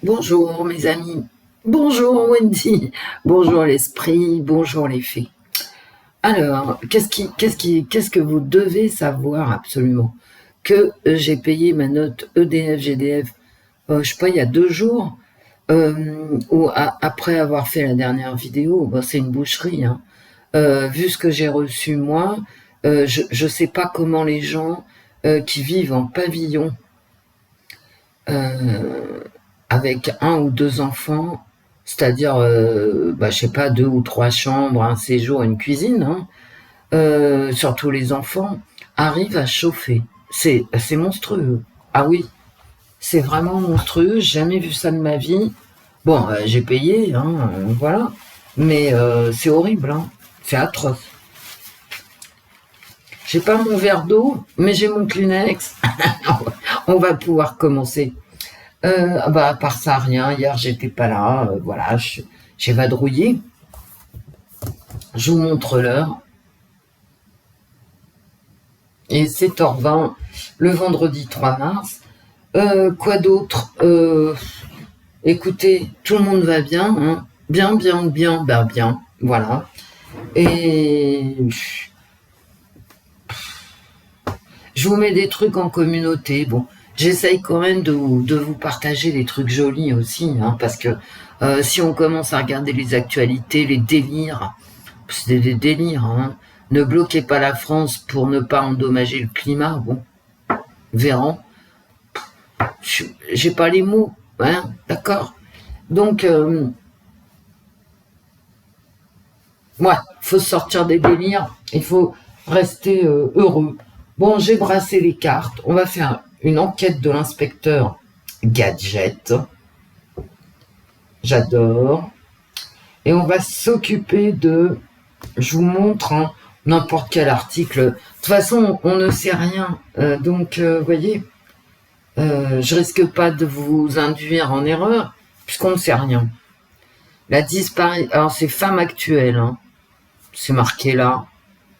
Bonjour mes amis, bonjour Wendy, bonjour l'esprit, bonjour les fées. Alors, qu'est-ce que vous devez savoir absolument? Que j'ai payé ma note EDF-GDF, je sais pas, il y a 2 jours, ou après avoir fait la dernière vidéo. Bon, c'est une boucherie, hein. Vu ce que j'ai reçu moi, je sais pas comment les gens qui vivent en pavillon avec 1 ou 2 enfants, c'est-à-dire, je sais pas, 2 ou 3 chambres, un séjour, une cuisine, hein, surtout les enfants, arrivent à chauffer. C'est monstrueux. Ah oui, c'est vraiment monstrueux. J'ai jamais vu ça de ma vie. Bon, j'ai payé, hein, voilà. Mais c'est horrible, hein. C'est atroce. J'ai pas mon verre d'eau, mais j'ai mon Kleenex. On va pouvoir commencer. À part ça, rien. Hier, j'étais pas là. Voilà, j'ai vadrouillé. Je vous montre l'heure. Et 7h20, le vendredi 3 mars. Quoi d'autre? Écoutez, tout le monde va bien, hein. Bien, bien, bien, bien. Voilà. Et je vous mets des trucs en communauté. Bon, j'essaye quand même de vous partager des trucs jolis aussi, hein, parce que si on commence à regarder les actualités, les délires, c'est des délires, hein. Ne bloquez pas la France pour ne pas endommager le climat. Bon, verrons. J'ai pas les mots, hein, d'accord. Donc, ouais, faut sortir des délires. Il faut rester heureux. Bon, j'ai brassé les cartes. On va faire une enquête de l'inspecteur Gadget. J'adore. Et on va s'occuper de... Je vous montre, hein, n'importe quel article. De toute façon, on ne sait rien. Donc, vous voyez, je risque pas de vous induire en erreur, puisqu'on ne sait rien. La disparition... Alors, c'est femme actuelle, hein. C'est marqué là.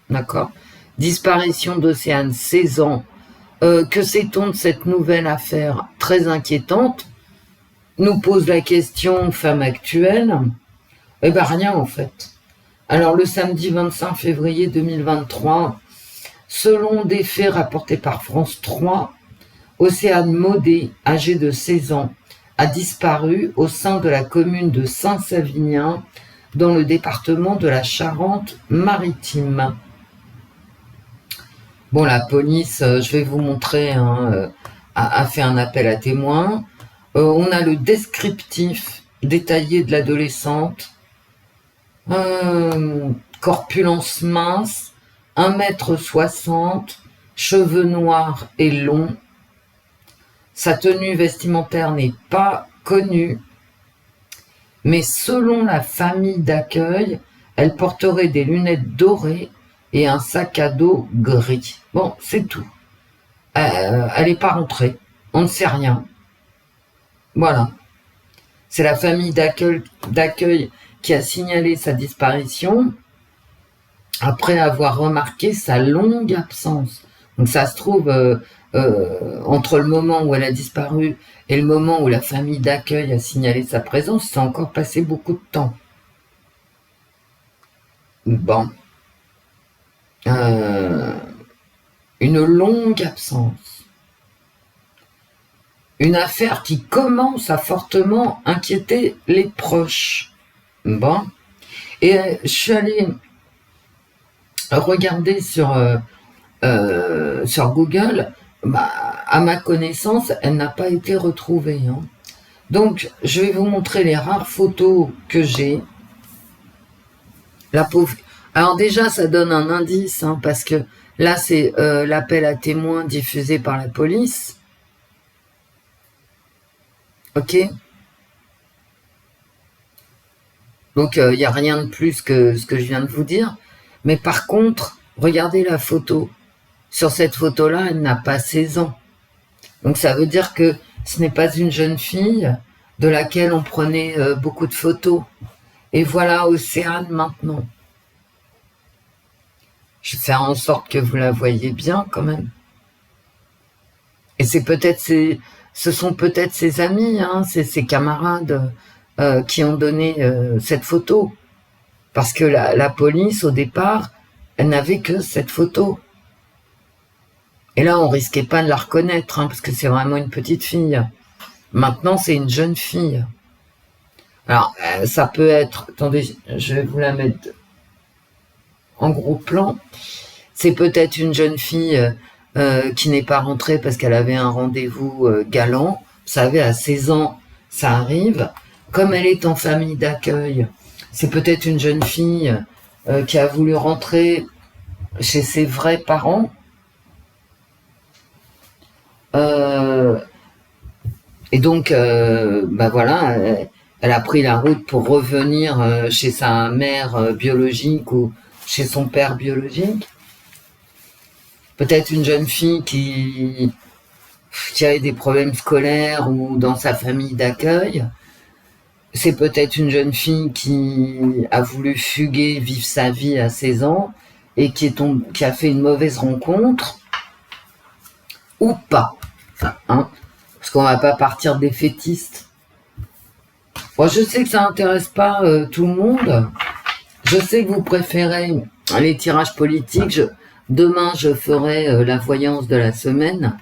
D'accord. Disparition d'Océane, 16 ans. Que sait-on de cette nouvelle affaire très inquiétante? Nous pose la question femme actuelle. Eh ben rien en fait. Alors le samedi 25 février 2023, selon des faits rapportés par France 3, Océane Maudet, âgée de 16 ans, a disparu au sein de la commune de Saint-Savinien, dans le département de la Charente-Maritime. Bon, la police, je vais vous montrer, hein, a fait un appel à témoins. On a le descriptif détaillé de l'adolescente. Corpulence mince, 1,60 m, cheveux noirs et longs. Sa tenue vestimentaire n'est pas connue, mais selon la famille d'accueil, elle porterait des lunettes dorées et un sac à dos gris. Bon, c'est tout. Elle n'est pas rentrée. On ne sait rien. Voilà. C'est la famille d'accueil qui a signalé sa disparition après avoir remarqué sa longue absence. Donc ça se trouve, entre le moment où elle a disparu et le moment où la famille d'accueil a signalé sa présence, ça a encore passé beaucoup de temps. Bon. Une longue absence. Une affaire qui commence à fortement inquiéter les proches. Bon. Et je suis allée regarder sur Google. À ma connaissance, elle n'a pas été retrouvée, hein. Donc, je vais vous montrer les rares photos que j'ai. La pauvre... Alors déjà, ça donne un indice, hein, parce que là, c'est l'appel à témoins diffusé par la police. Ok. Donc, il n'y a rien de plus que ce que je viens de vous dire. Mais par contre, regardez la photo. Sur cette photo-là, elle n'a pas 16 ans. Donc, ça veut dire que ce n'est pas une jeune fille de laquelle on prenait beaucoup de photos. Et voilà Océane maintenant. Je vais faire en sorte que vous la voyez bien quand même. Et c'est peut-être ce sont peut-être ses amis, hein, ses camarades qui ont donné cette photo. Parce que la police, au départ, elle n'avait que cette photo. Et là, on risquait pas de la reconnaître, hein, parce que c'est vraiment une petite fille. Maintenant, c'est une jeune fille. Alors, ça peut être... Attendez, je vais vous la mettre en gros plan. C'est peut-être une jeune fille qui n'est pas rentrée parce qu'elle avait un rendez-vous galant. Vous savez, à 16 ans, ça arrive. Comme elle est en famille d'accueil, c'est peut-être une jeune fille qui a voulu rentrer chez ses vrais parents. Et donc, bah voilà, elle a pris la route pour revenir chez sa mère biologique ou chez son père biologique. Peut-être une jeune fille qui a eu des problèmes scolaires ou dans sa famille d'accueil. C'est peut-être une jeune fille qui a voulu fuguer, vivre sa vie à 16 ans et qui a fait une mauvaise rencontre. Ou pas. Hein, parce qu'on va pas partir des fétistes. Moi, je sais que ça intéresse pas tout le monde. Je sais que vous préférez les tirages politiques. Demain, je ferai la voyance de la semaine.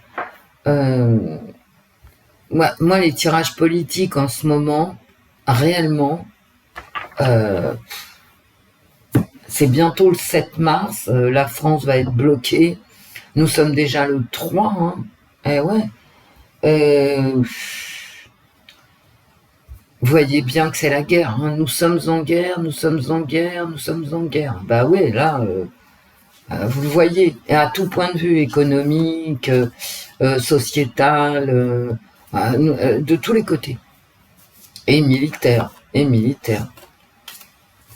Moi, les tirages politiques en ce moment, réellement, c'est bientôt le 7 mars. La France va être bloquée. Nous sommes déjà le 3. Hein. Eh ouais. Vous voyez bien que c'est la guerre. Hein. Nous sommes en guerre, nous sommes en guerre, nous sommes en guerre. Bah oui, là, vous le voyez. Et à tout point de vue, économique, sociétal, de tous les côtés. Et militaire. Et militaire.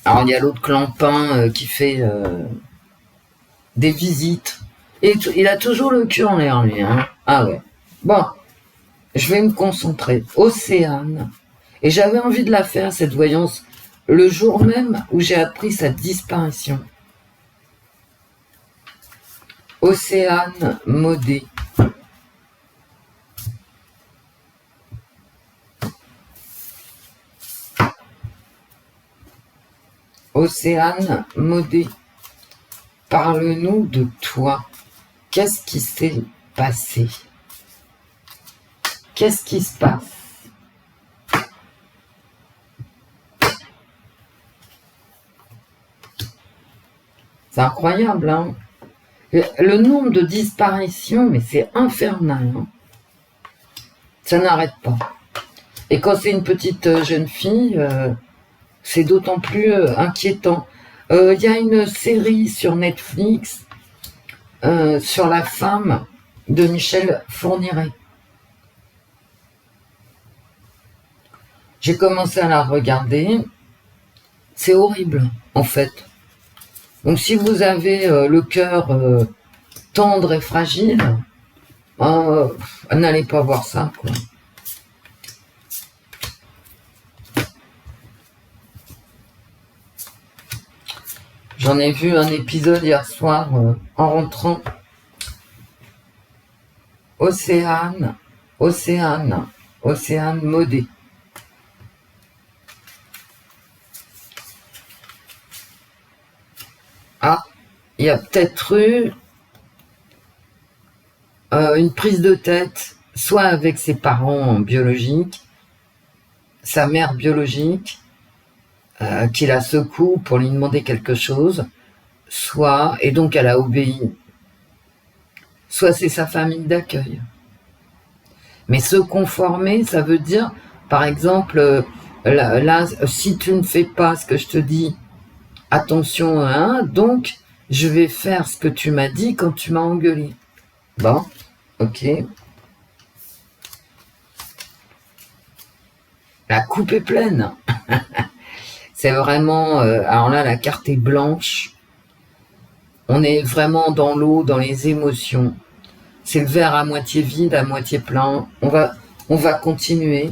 Alors, il y a l'autre clampin qui fait des visites. Et il a toujours le cul en l'air, lui. Hein. Ah ouais. Bon, je vais me concentrer. Océane. Et j'avais envie de la faire, cette voyance, le jour même où j'ai appris sa disparition. Océane Modé. Océane Modé. Parle-nous de toi. Qu'est-ce qui s'est passé? Qu'est-ce qui se passe? C'est incroyable, hein? Le nombre de disparitions, mais c'est infernal. Hein, ça n'arrête pas. Et quand c'est une petite jeune fille, c'est d'autant plus inquiétant. Il y a une série sur Netflix sur la femme de Michel Fourniret. J'ai commencé à la regarder. C'est horrible, en fait. Donc si vous avez le cœur tendre et fragile, n'allez pas voir ça, quoi. J'en ai vu un épisode hier soir en rentrant. Océane Modé. Ah, il y a peut-être eu une prise de tête, soit avec ses parents biologiques, sa mère biologique, qui la secoue pour lui demander quelque chose, soit, et donc elle a obéi, soit c'est sa famille d'accueil. Mais se conformer, ça veut dire, par exemple, là, si tu ne fais pas ce que je te dis, attention, hein, donc je vais faire ce que tu m'as dit quand tu m'as engueulé. Bon, ok. La coupe est pleine. C'est vraiment... alors là, la carte est blanche. On est vraiment dans l'eau, dans les émotions. C'est le verre à moitié vide, à moitié plein. On va continuer.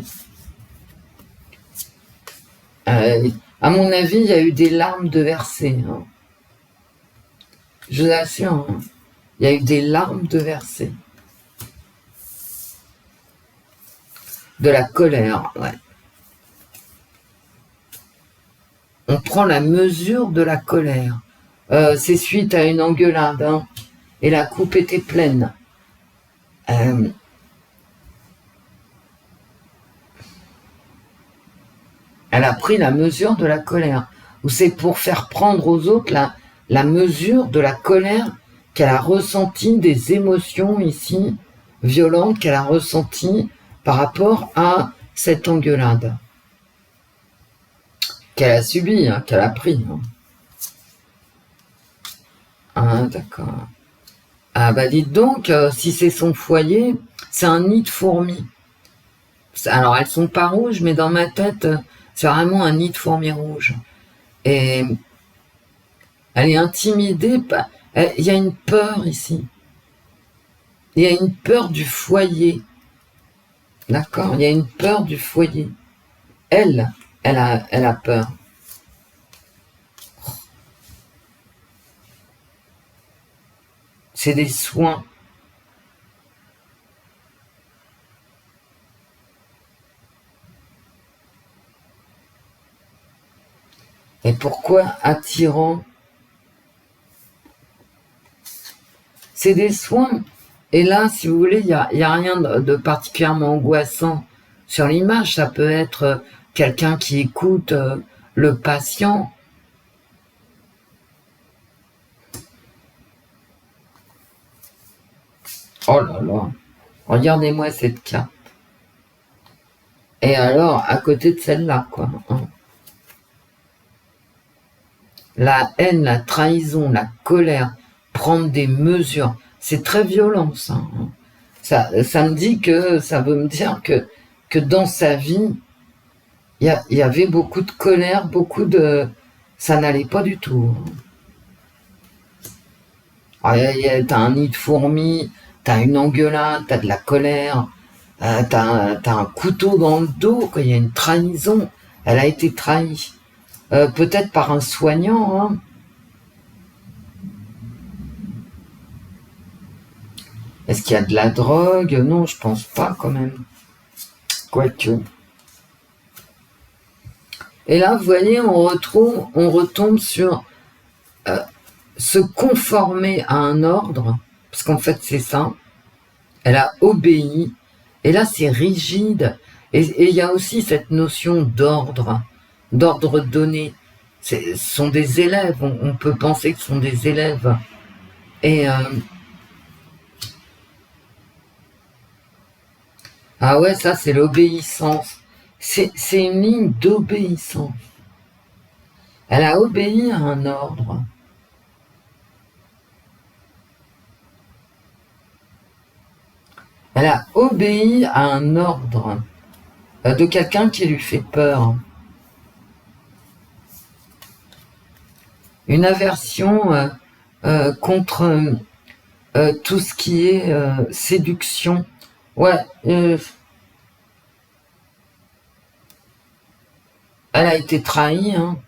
À mon avis, il y a eu des larmes de versées. Hein. Je vous assure, hein. Il y a eu des larmes de versées. De la colère, ouais. On prend la mesure de la colère. C'est suite à une engueulade, hein, et la coupe était pleine. Elle a pris la mesure de la colère. Ou c'est pour faire prendre aux autres la mesure de la colère qu'elle a ressentie, des émotions ici violentes qu'elle a ressenties par rapport à cette engueulade. Qu'elle a subie, hein, qu'elle a pris. Hein. Ah, d'accord. Ah bah dites donc, si c'est son foyer, c'est un nid de fourmis. Alors elles sont pas rouges, mais dans ma tête, c'est vraiment un nid de fourmis rouges. Et elle est intimidée, il y a une peur ici. Il y a une peur du foyer. D'accord? Il y a une peur du foyer. Elle a peur. C'est des soins. Et pourquoi attirant? C'est des soins. Et là, si vous voulez, il y a rien de particulièrement angoissant sur l'image. Ça peut être quelqu'un qui écoute le patient. Oh là là, regardez-moi cette carte. Et alors, à côté de celle-là, quoi. Hein. La haine, la trahison, la colère, prendre des mesures, c'est très violent, ça. Hein. Ça me dit que, ça veut me dire que dans sa vie, il y avait beaucoup de colère, ça n'allait pas du tout. T'as un nid de fourmis, t'as une engueulade, t'as de la colère, t'as un couteau dans le dos, quoi. Il y a une trahison. Elle a été trahie. Peut-être par un soignant, hein. Est-ce qu'il y a de la drogue? Non, je pense pas quand même. Quoique. Et là, vous voyez, on retombe sur se conformer à un ordre, parce qu'en fait c'est ça. Elle a obéi, et là c'est rigide. Et il y a aussi cette notion d'ordre donné. Ce sont des élèves, on peut penser que ce sont des élèves. Et ah ouais, ça c'est l'obéissance. C'est une ligne d'obéissance. Elle a obéi à un ordre. Elle a obéi à un ordre de quelqu'un qui lui fait peur. Une aversion contre tout ce qui est séduction. Ouais, elle a été trahie, hein.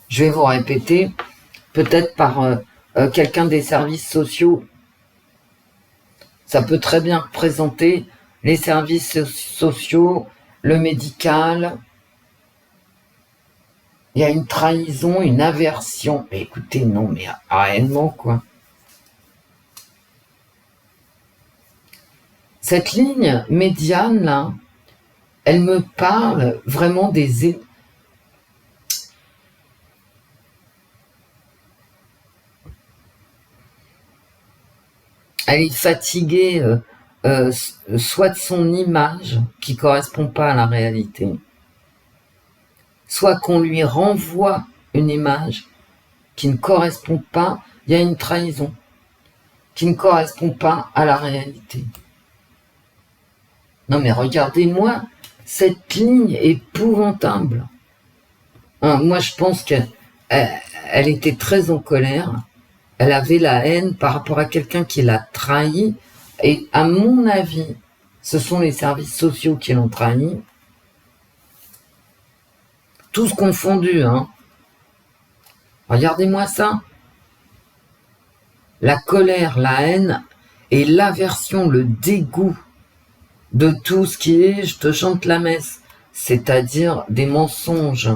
Je vais vous répéter, peut-être par quelqu'un des services sociaux. Ça peut très bien représenter les services sociaux, le médical. Il y a une trahison, une aversion. Mais écoutez, non, mais réellement, quoi. Cette ligne médiane, là, elle me parle vraiment des... Elle est fatiguée soit de son image qui correspond pas à la réalité, soit qu'on lui renvoie une image qui ne correspond pas, il y a une trahison, qui ne correspond pas à la réalité. Non mais regardez-moi, cette ligne épouvantable. Hein, moi je pense qu'elle était très en colère, elle avait la haine par rapport à quelqu'un qui l'a trahi, et à mon avis, ce sont les services sociaux qui l'ont trahi. Tous confondus, hein. Regardez-moi ça. la colère, la haine et l'aversion, le dégoût de tout ce qui est je te chante la messe, c'est-à-dire des mensonges,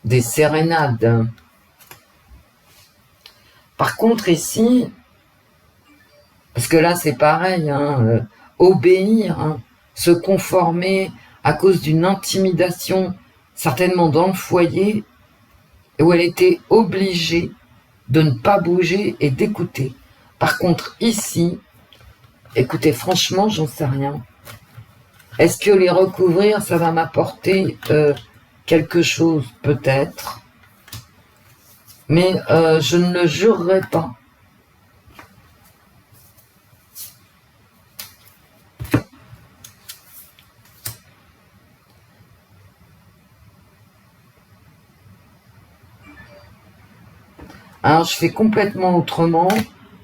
des sérénades. Par contre ici, parce que là c'est pareil, hein, obéir, hein, se conformer à cause d'une intimidation, certainement dans le foyer, où elle était obligée de ne pas bouger et d'écouter. Par contre ici, écoutez, franchement, j'en sais rien. Est-ce que les recouvrir, ça va m'apporter quelque chose? Peut-être. Mais je ne le jurerai pas. Alors, je fais complètement autrement.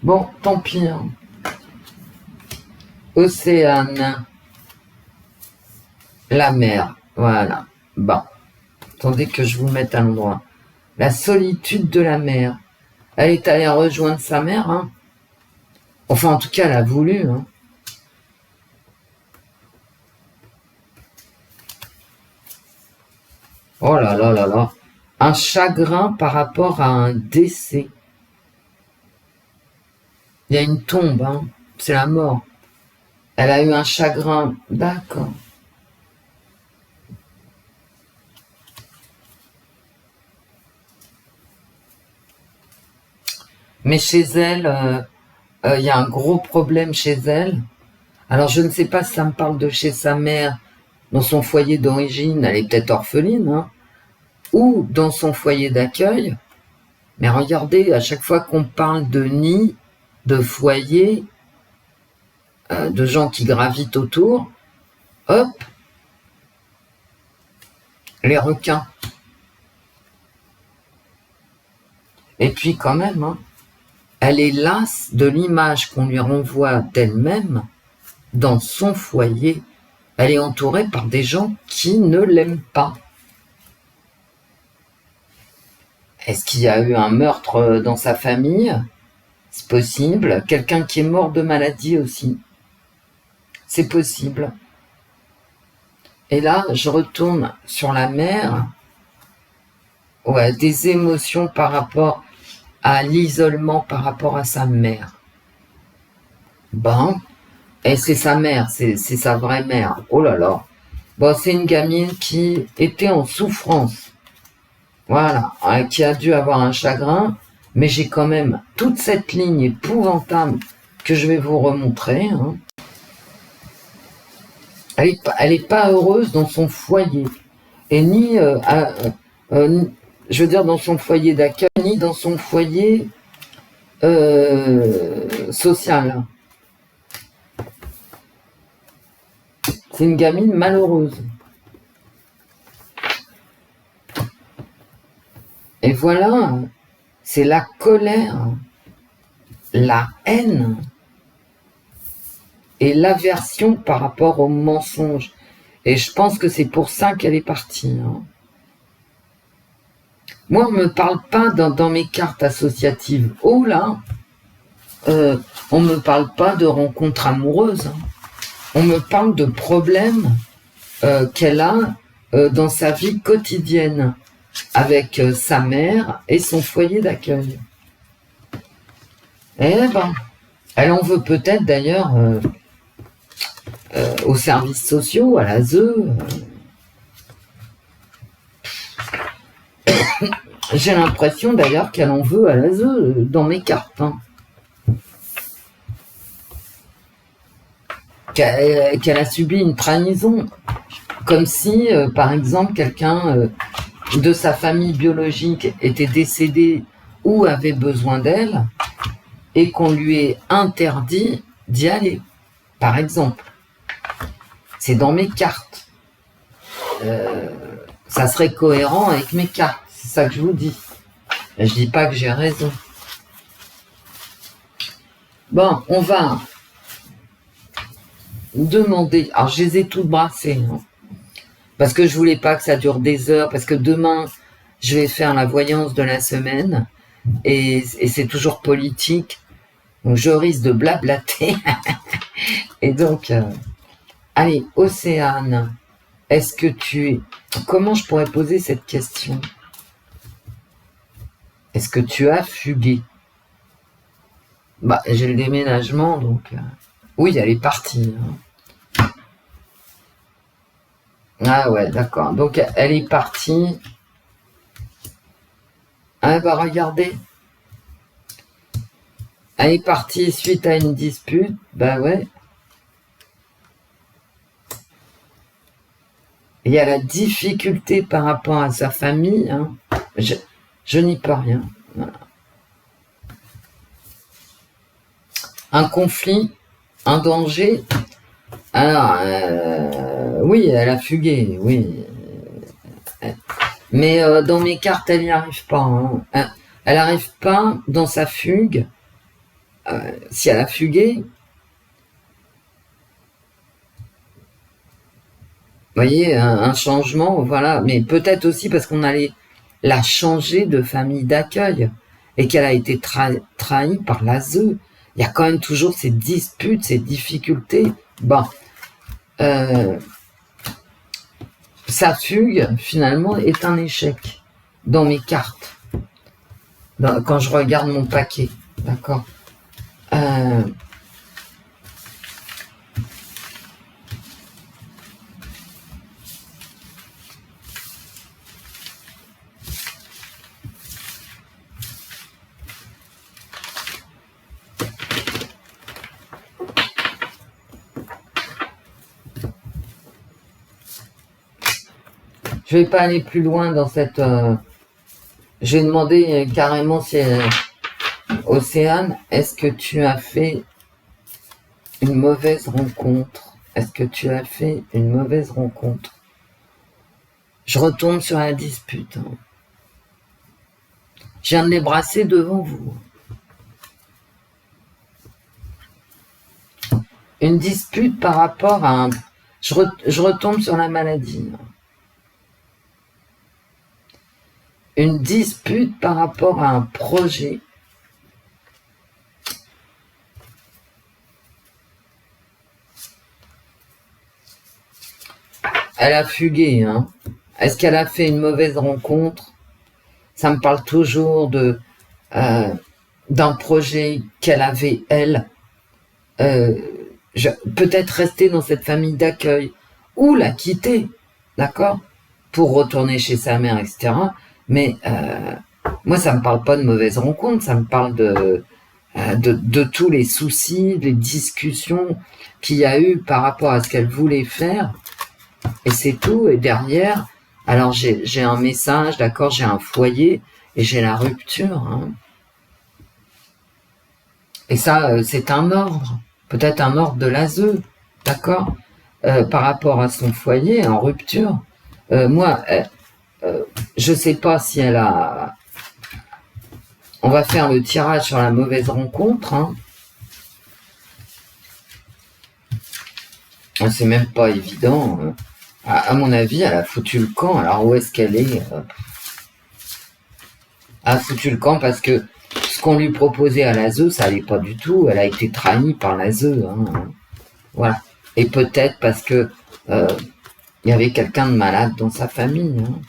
Bon, tant pis. Hein. Océane. La mer. Voilà. Bon. Attendez que je vous mette à l'endroit. La solitude de la mère. Elle est allée rejoindre sa mère. Hein. Enfin, en tout cas, elle a voulu. Hein. Oh là là là là. Un chagrin par rapport à un décès. Il y a une tombe, hein. C'est la mort. Elle a eu un chagrin. D'accord. Mais chez elle, il y a un gros problème chez elle. Alors, je ne sais pas si ça me parle de chez sa mère, dans son foyer d'origine, elle est peut-être orpheline, hein, ou dans son foyer d'accueil. Mais regardez, à chaque fois qu'on parle de nid, de foyer, de gens qui gravitent autour, hop, les requins. Et puis quand même, hein, elle est lasse de l'image qu'on lui renvoie d'elle-même dans son foyer. Elle est entourée par des gens qui ne l'aiment pas. Est-ce qu'il y a eu un meurtre dans sa famille? C'est possible. Quelqu'un qui est mort de maladie aussi. C'est possible. Et là, je retourne sur la mère. Ouais, des émotions par rapport à l'isolement par rapport à sa mère. Bon, et c'est sa mère, c'est sa vraie mère. Oh là là. Bon, c'est une gamine qui était en souffrance. Voilà, qui a dû avoir un chagrin, mais j'ai quand même toute cette ligne épouvantable que je vais vous remontrer. Hein. Elle est pas heureuse dans son foyer, et ni, je veux dire, dans son foyer d'accueil, ni dans son foyer social. C'est une gamine malheureuse. Et voilà, c'est la colère, la haine et l'aversion par rapport au mensonge. Et je pense que c'est pour ça qu'elle est partie. Hein. Moi, on ne me parle pas dans mes cartes associatives. Oh là, on ne me parle pas de rencontres amoureuses. Hein. On me parle de problèmes qu'elle a dans sa vie quotidienne avec sa mère et son foyer d'accueil. Eh ben, elle en veut peut-être d'ailleurs aux services sociaux, à la ZE. J'ai l'impression d'ailleurs qu'elle en veut à la ZE dans mes cartes. Hein. Qu'elle a subi une trahison. Comme si, par exemple, quelqu'un de sa famille biologique était décédé ou avait besoin d'elle et qu'on lui ait interdit d'y aller, par exemple. C'est dans mes cartes. Ça serait cohérent avec mes cartes, c'est ça que je vous dis. Je dis pas que j'ai raison. Bon, on va demander... Alors, je les ai toutes brassées, hein, parce que je voulais pas que ça dure des heures, parce que demain, je vais faire la voyance de la semaine et c'est toujours politique. Donc je risque de blablater. Et donc, allez, Océane, est-ce que tu... Comment je pourrais poser cette question? Est-ce que tu as fugué? Bah, j'ai le déménagement, donc... Oui, elle est partie. Ah ouais, d'accord. Donc, elle est partie. Ah bah, regardez. Elle est partie suite à une dispute. Bah ouais. Il y a la difficulté par rapport à sa famille. Hein. Je n'y peux rien. Voilà. Un conflit, un danger. Alors, oui, elle a fugué, oui. Mais dans mes cartes, elle n'y arrive pas. Hein. Elle n'arrive pas dans sa fugue. Si elle a fugué, vous voyez, un changement, voilà. Mais peut-être aussi parce qu'on allait la changer de famille d'accueil et qu'elle a été trahie par l'ASE. Il y a quand même toujours ces disputes, ces difficultés. Bon. Sa fugue, finalement, est un échec dans mes cartes. Quand je regarde mon paquet. D'accord. Je vais pas aller plus loin dans cette... J'ai demandé carrément si... Océane, est-ce que tu as fait une mauvaise rencontre? Est-ce que tu as fait une mauvaise rencontre? Je retombe sur la dispute. Hein. Je viens de les brasser devant vous. Une dispute par rapport à un... Je retombe sur la maladie. Une dispute par rapport à un projet. Elle a fugué, hein. Est-ce qu'elle a fait une mauvaise rencontre? Ça me parle toujours de d'un projet qu'elle avait, elle. Peut-être rester dans cette famille d'accueil ou la quitter, d'accord, pour retourner chez sa mère, etc. Mais moi, ça me parle pas de mauvaise rencontre, ça me parle de tous les soucis, les discussions qu'il y a eu par rapport à ce qu'elle voulait faire. Et c'est tout. Et derrière, alors j'ai un message, d'accord, j'ai un foyer et j'ai la rupture. Hein. Et ça, c'est un ordre, peut-être un ordre de l'ASE, d'accord, par rapport à son foyer en rupture. Moi, je sais pas si elle a... On va faire le tirage sur la mauvaise rencontre. Hein. C'est même pas évident. À mon avis, elle a foutu le camp. Alors où est-ce qu'elle est, Elle a foutu le camp parce que ce qu'on lui proposait à l'ASE, ça allait pas du tout. Elle a été trahie par l'ASE. Hein. Voilà. Et peut-être parce que il y avait quelqu'un de malade dans sa famille. Hein.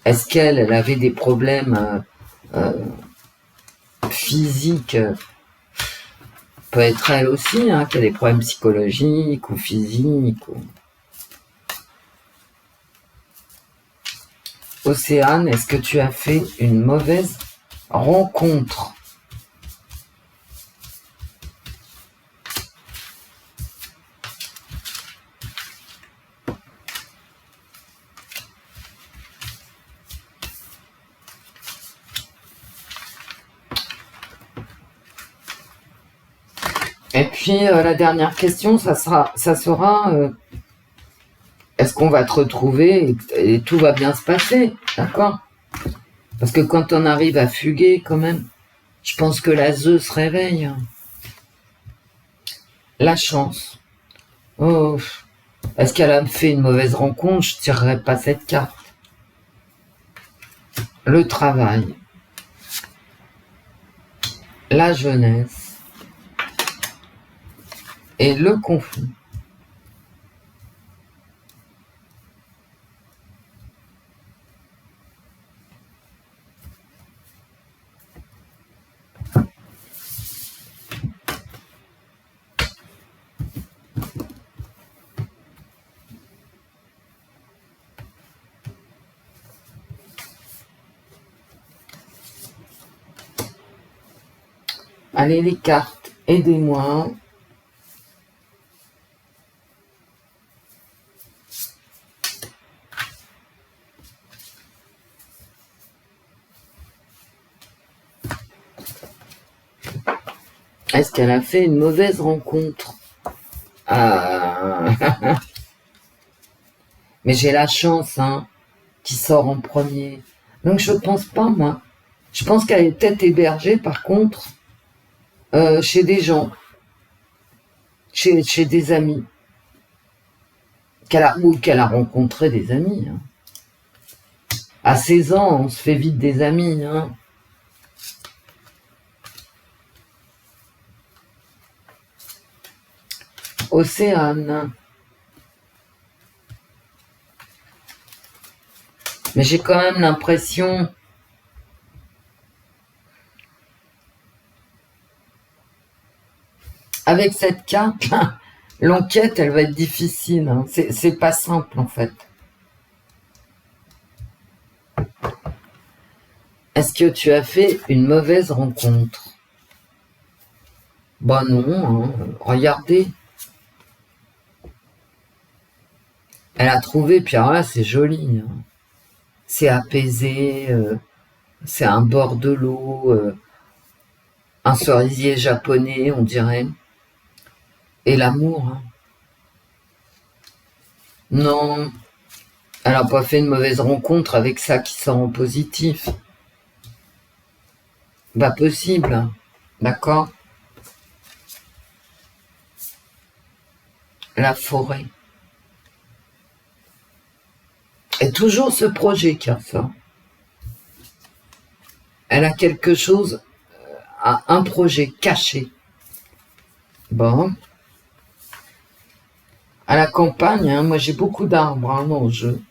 Est-ce qu'elle avait des problèmes physiques? Peut être elle aussi, hein, qui a des problèmes psychologiques ou physiques. Océane, est-ce que tu as fait une mauvaise rencontre? Et puis la dernière question, ça sera est-ce qu'on va te retrouver et tout va bien se passer, d'accord? Parce que quand on arrive à fuguer, quand même, je pense que l'ASE se réveille. La chance. Oh, est-ce qu'elle a fait une mauvaise rencontre? Je tirerai pas cette carte. le travail, la jeunesse et le conflit. Allez les cartes, aidez-moi. Est-ce qu'elle a fait une mauvaise rencontre? Mais j'ai la chance, hein, qui sort en premier. Donc je pense pas, moi. Je pense qu'elle est peut-être hébergée, par contre, chez des gens, chez des amis, ou qu'elle a rencontré des amis. Hein. À 16 ans, on se fait vite des amis. Hein. Océane. Mais j'ai quand même l'impression... Avec cette carte, l'enquête, elle va être difficile. Hein. C'est pas simple, en fait. Est-ce que tu as fait une mauvaise rencontre? Bah non, hein. Regardez. Elle a trouvé, puis alors là, c'est joli. Hein. C'est apaisé, c'est un bord de l'eau, un cerisier japonais, on dirait. Et l'amour. Hein. Non, elle n'a pas fait une mauvaise rencontre avec ça qui sort en positif. Pas possible. D'accord? La forêt. Et toujours ce projet qui ressort. Elle a quelque chose, un projet caché. Bon. À la campagne, hein, moi j'ai beaucoup d'arbres hein, dans le jeu.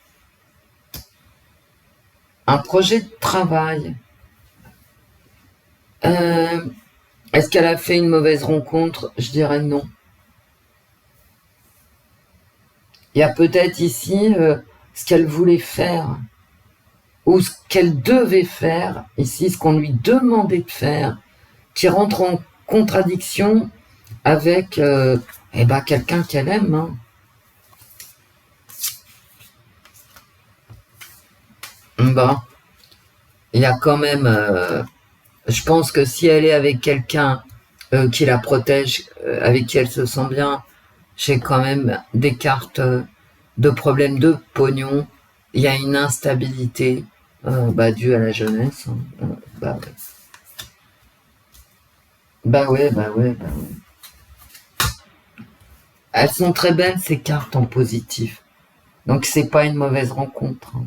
Un projet de travail. Est-ce qu'elle a fait une mauvaise rencontre? Je dirais non. Il y a peut-être ici ce qu'elle voulait faire ou ce qu'elle devait faire, ici ce qu'on lui demandait de faire, qui rentre en contradiction avec quelqu'un qu'elle aime. Hein. Bon, il y a quand même... je pense que si elle est avec quelqu'un qui la protège, avec qui elle se sent bien, j'ai quand même des cartes de problèmes de pognon. Il y a une instabilité due à la jeunesse. Hein. Bah ouais. Elles sont très belles ces cartes en positif. Donc c'est pas une mauvaise rencontre. Hein.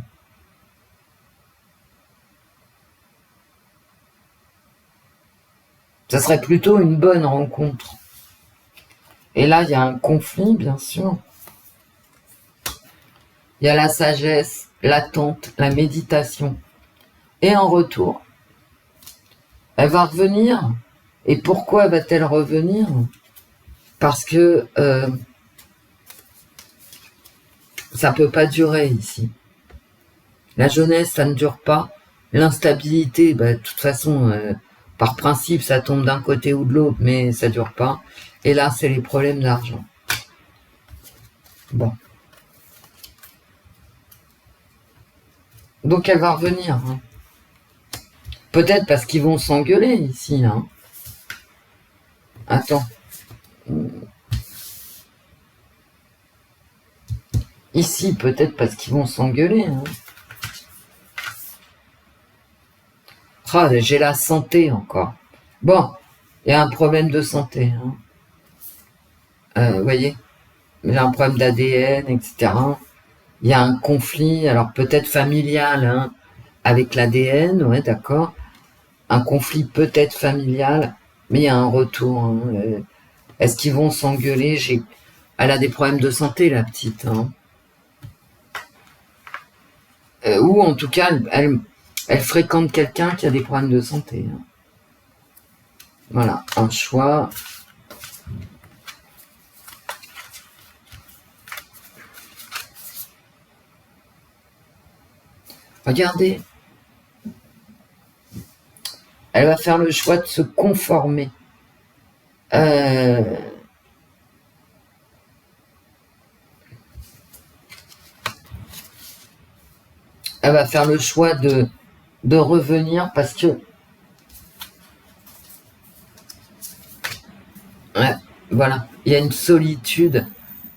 Ça serait plutôt une bonne rencontre. Et là, il y a un conflit, bien sûr. Il y a la sagesse, l'attente, la méditation. Et en retour, elle va revenir. Et pourquoi va-t-elle revenir? Parce que ça peut pas durer ici. La jeunesse, ça ne dure pas. L'instabilité, de toute façon, par principe, ça tombe d'un côté ou de l'autre, mais ça dure pas. Et là, c'est les problèmes d'argent. Bon. Donc elle va revenir. Hein. Peut-être parce qu'ils vont s'engueuler ici. Hein. Attends. Ici, peut-être parce qu'ils vont s'engueuler. Hein. Oh, j'ai la santé encore. Bon, il y a un problème de santé. Hein. Vous voyez, j'ai un problème d'ADN, etc. Il y a un conflit, alors peut-être familial. Hein. avec l'ADN, ouais, d'accord. Un conflit peut-être familial, mais il y a un retour. Hein. Est-ce qu'ils vont s'engueuler? Elle a des problèmes de santé, la petite. Hein. Ou en tout cas, elle fréquente quelqu'un qui a des problèmes de santé. Hein. Voilà, un choix. Regardez. Elle va faire le choix de se conformer. Elle va faire le choix de revenir parce que ouais, voilà, il y a une solitude,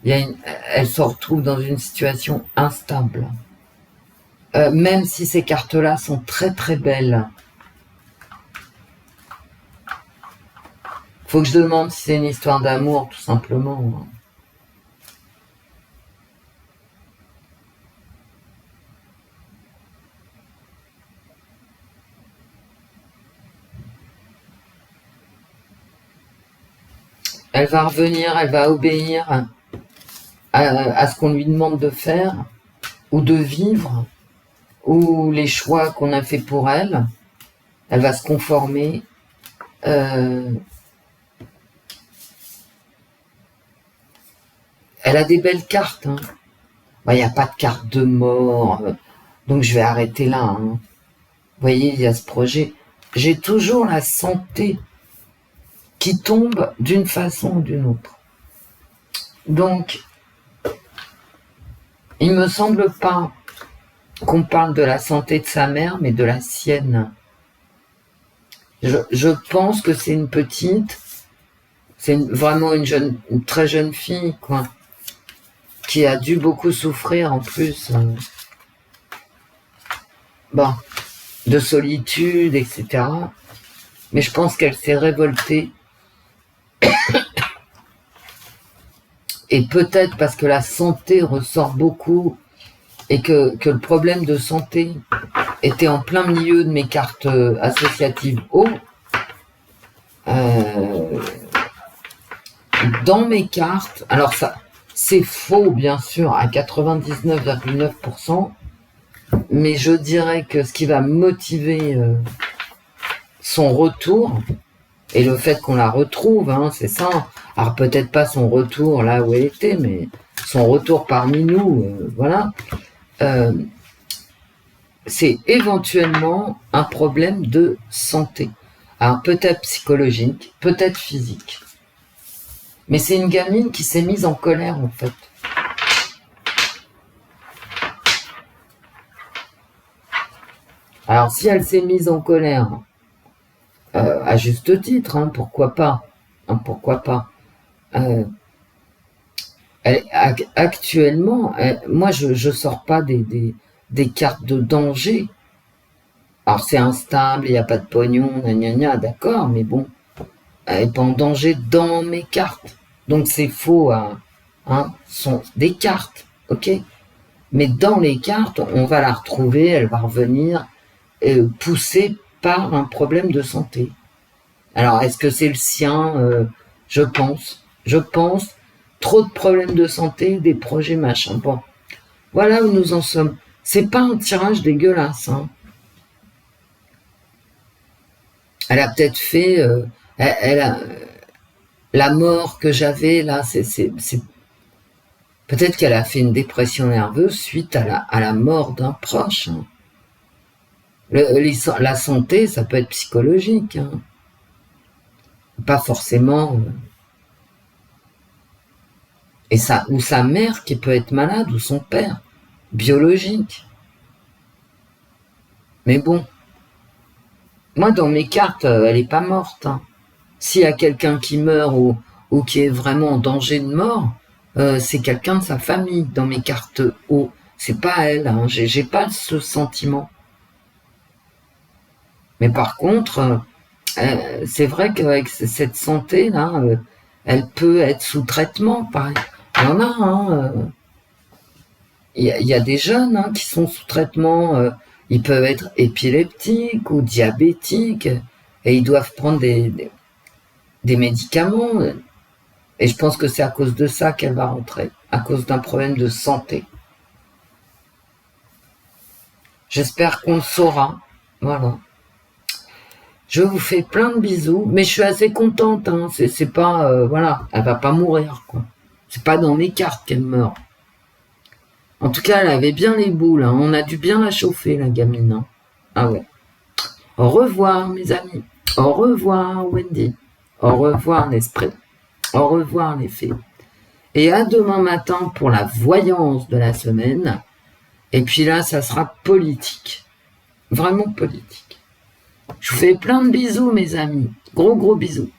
elle se retrouve dans une situation instable. Même si ces cartes-là sont très très belles. Faut que je demande si c'est une histoire d'amour, tout simplement. Elle va revenir, elle va obéir à ce qu'on lui demande de faire, ou de vivre, ou les choix qu'on a fait pour elle. Elle va se conformer. Elle a des belles cartes. Hein. Il n'y a pas de carte de mort, donc je vais arrêter là. Hein. Vous voyez, il y a ce projet. J'ai toujours la santé qui tombe d'une façon ou d'une autre. Donc, il me semble pas qu'on parle de la santé de sa mère, mais de la sienne. Je pense que c'est une petite, c'est vraiment une très jeune fille, quoi, qui a dû beaucoup souffrir en plus. Bon, de solitude, etc. Mais je pense qu'elle s'est révoltée. Et peut-être parce que la santé ressort beaucoup et que le problème de santé était en plein milieu de mes cartes associatives haut. Dans mes cartes, alors ça, c'est faux bien sûr à 99,9%, mais je dirais que ce qui va motiver son retour, et le fait qu'on la retrouve, hein, c'est ça. Alors peut-être pas son retour là où elle était, mais son retour parmi nous, voilà. C'est éventuellement un problème de santé. Alors peut-être psychologique, peut-être physique. Mais c'est une gamine qui s'est mise en colère en fait. Alors si elle s'est mise en colère, à juste titre, hein, pourquoi pas, hein, pourquoi pas. Actuellement, moi je sors pas des cartes de danger. Alors c'est instable, il n'y a pas de pognon, gna, d'accord, mais bon, elle n'est pas en danger dans mes cartes. Donc c'est faux, hein, sont des cartes, ok. Mais dans les cartes, on va la retrouver, elle va revenir poussée par un problème de santé. Alors est-ce que c'est le sien? Je pense. Trop de problèmes de santé, des projets machin. Bon, voilà où nous en sommes. C'est pas un tirage dégueulasse. Hein. Elle a peut-être fait, elle a la mort que j'avais là. C'est peut-être qu'elle a fait une dépression nerveuse suite à la mort d'un proche. Hein. La santé, ça peut être psychologique. Hein. Pas forcément. Et ça, ou sa mère qui peut être malade, ou son père, biologique. Mais bon, moi dans mes cartes, elle est pas morte. Hein. S'il y a quelqu'un qui meurt ou qui est vraiment en danger de mort, c'est quelqu'un de sa famille dans mes cartes haut. C'est pas elle, hein. J'ai pas ce sentiment. Mais par contre, c'est vrai qu'avec cette santé-là, elle peut être sous traitement, pareil. Il y en a, hein. Il y a des jeunes hein, qui sont sous traitement. Ils peuvent être épileptiques ou diabétiques et ils doivent prendre des médicaments. Et je pense que c'est à cause de ça qu'elle va rentrer, à cause d'un problème de santé. J'espère qu'on le saura. Voilà. Je vous fais plein de bisous, mais je suis assez contente. Hein. C'est pas, voilà, elle va pas mourir, quoi. C'est pas dans les cartes qu'elle meurt. En tout cas, elle avait bien les boules. Hein. On a dû bien la chauffer, la gamine. Hein. Ah ouais. Au revoir, mes amis. Au revoir, Wendy. Au revoir, l'esprit. Au revoir, les fées. Et à demain matin pour la voyance de la semaine. Et puis là, ça sera politique. Vraiment politique. Je vous fais plein de bisous, mes amis. Gros bisous.